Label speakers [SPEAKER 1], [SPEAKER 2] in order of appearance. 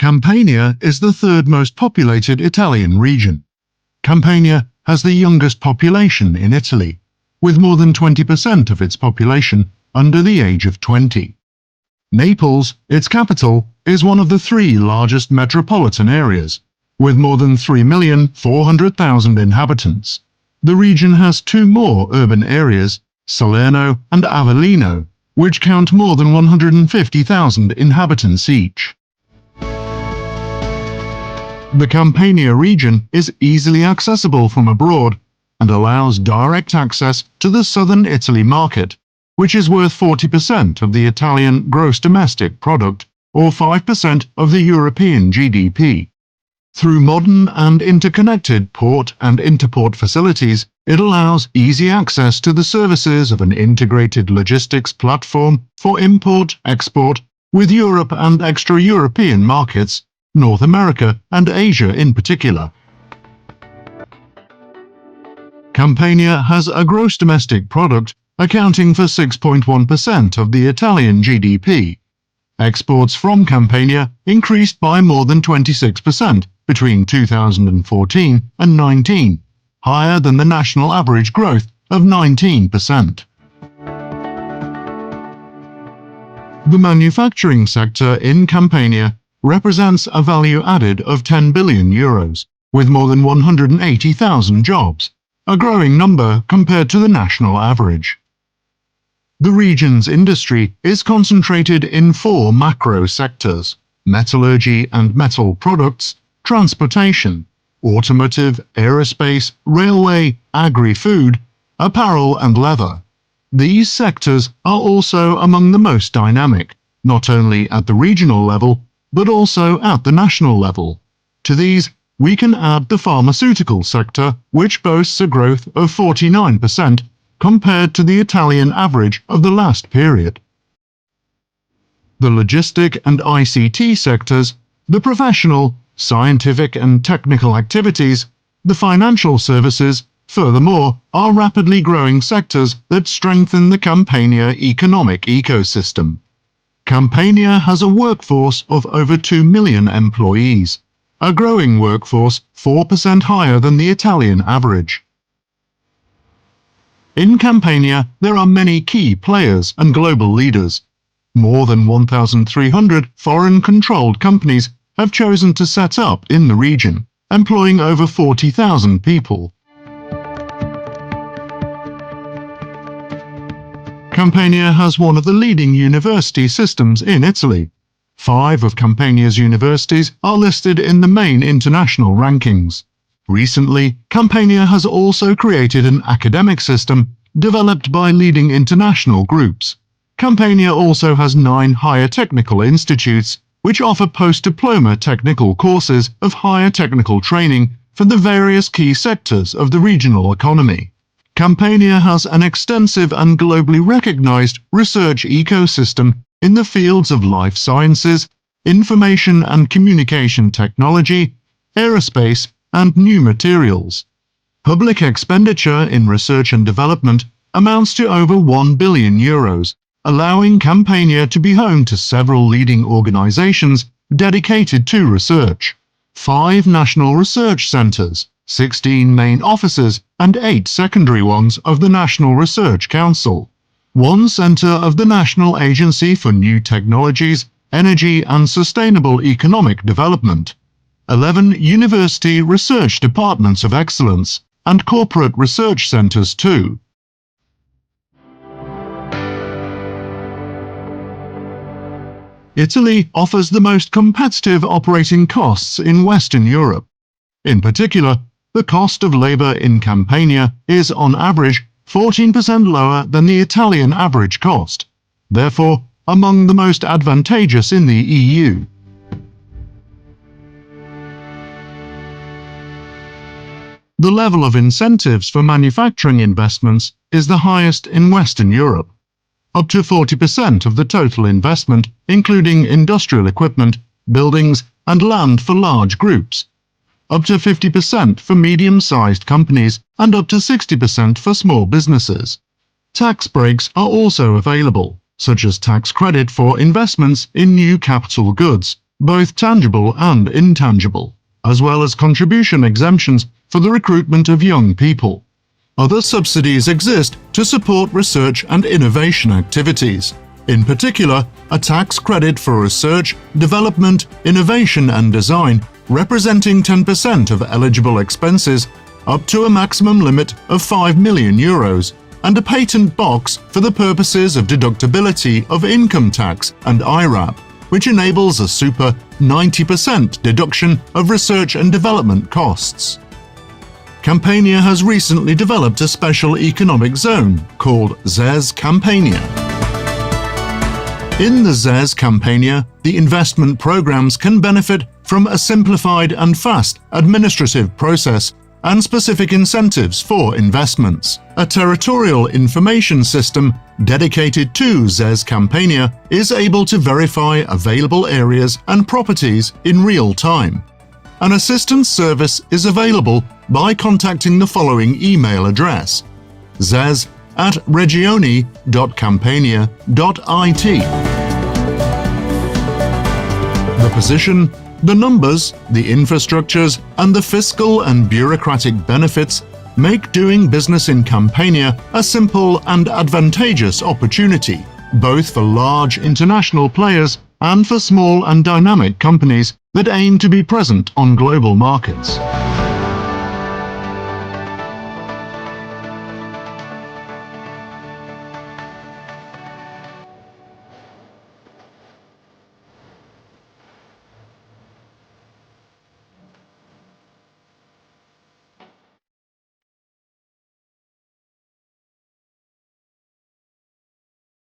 [SPEAKER 1] Campania is the third most populated Italian region. Campania has the youngest population in Italy, with more than 20% of its population under the age of 20. Naples, its capital, is one of the three largest metropolitan areas, with more than 3,400,000 inhabitants. The region has two more urban areas, Salerno and Avellino, which count more than 150,000 inhabitants each. The Campania region is easily accessible from abroad and allows direct access to the southern Italy market, which is worth 40% of the Italian gross domestic product or 5% of the European GDP. Through modern and interconnected port and interport facilities, it allows easy access to the services of an integrated logistics platform for import-export with Europe and extra-European markets, North America and Asia in particular. Campania has a gross domestic product accounting for 6.1% of the Italian GDP. Exports from Campania increased by more than 26% between 2014 and 19, higher than the national average growth of 19%. The manufacturing sector in Campania represents a value added of 10 billion euros, with more than 180,000 jobs, a growing number compared to the national average. The region's industry is concentrated in four macro sectors: metallurgy and metal products, transportation, automotive, aerospace, railway, agri-food, apparel and leather. These sectors are also among the most dynamic, not only at the regional level, but also at the national level. To these, we can add the pharmaceutical sector, which boasts a growth of 49% compared to the Italian average of the last period. The logistic and ICT sectors, the professional, scientific and technical activities, the financial services, furthermore, are rapidly growing sectors that strengthen the Campania economic ecosystem. Campania has a workforce of over 2 million employees, a growing workforce 4% higher than the Italian average. In Campania, there are many key players and global leaders. More than 1,300 foreign-controlled companies have chosen to set up in the region, employing over 40,000 people. Campania has one of the leading university systems in Italy. 5 of Campania's universities are listed in the main international rankings. Recently, Campania has also created an academic system developed by leading international groups. Campania also has 9 higher technical institutes, which offer post-diploma technical courses of higher technical training for the various key sectors of the regional economy. Campania has an extensive and globally recognized research ecosystem in the fields of life sciences, information and communication technology, aerospace, and new materials. Public expenditure in research and development amounts to over 1 billion euros, allowing Campania to be home to several leading organizations dedicated to research. 5 national research centers, 16 main offices and 8 secondary ones of the National Research Council, 1 center of the National Agency for New Technologies, Energy and Sustainable Economic Development, 11 university research departments of excellence, and corporate research centers too. Italy offers the most competitive operating costs in Western Europe. In particular, the cost of labor in Campania is, on average, 14% lower than the Italian average cost, therefore among the most advantageous in the EU. The level of incentives for manufacturing investments is the highest in Western Europe. Up to 40% of the total investment, including industrial equipment, buildings, and land for large groups. Up to 50% for medium-sized companies, and up to 60% for small businesses. Tax breaks are also available, such as tax credit for investments in new capital goods, both tangible and intangible, as well as contribution exemptions for the recruitment of young people. Other subsidies exist to support research and innovation activities. In particular, a tax credit for research, development, innovation and design representing 10% of eligible expenses up to a maximum limit of €5 million, and a patent box for the purposes of deductibility of income tax and IRAP, which enables a super 90% deduction of research and development costs. Campania has recently developed a special economic zone called ZES Campania. In the ZES Campania, the investment programs can benefit from a simplified and fast administrative process and specific incentives for investments. A territorial information system dedicated to ZES Campania is able to verify available areas and properties in real time. An assistance service is available by contacting the following email address: zez@regione.campania.it. The position, the numbers, the infrastructures, and the fiscal and bureaucratic benefits make doing business in Campania a simple and advantageous opportunity, both for large international players and for small and dynamic companies that aim to be present on global markets.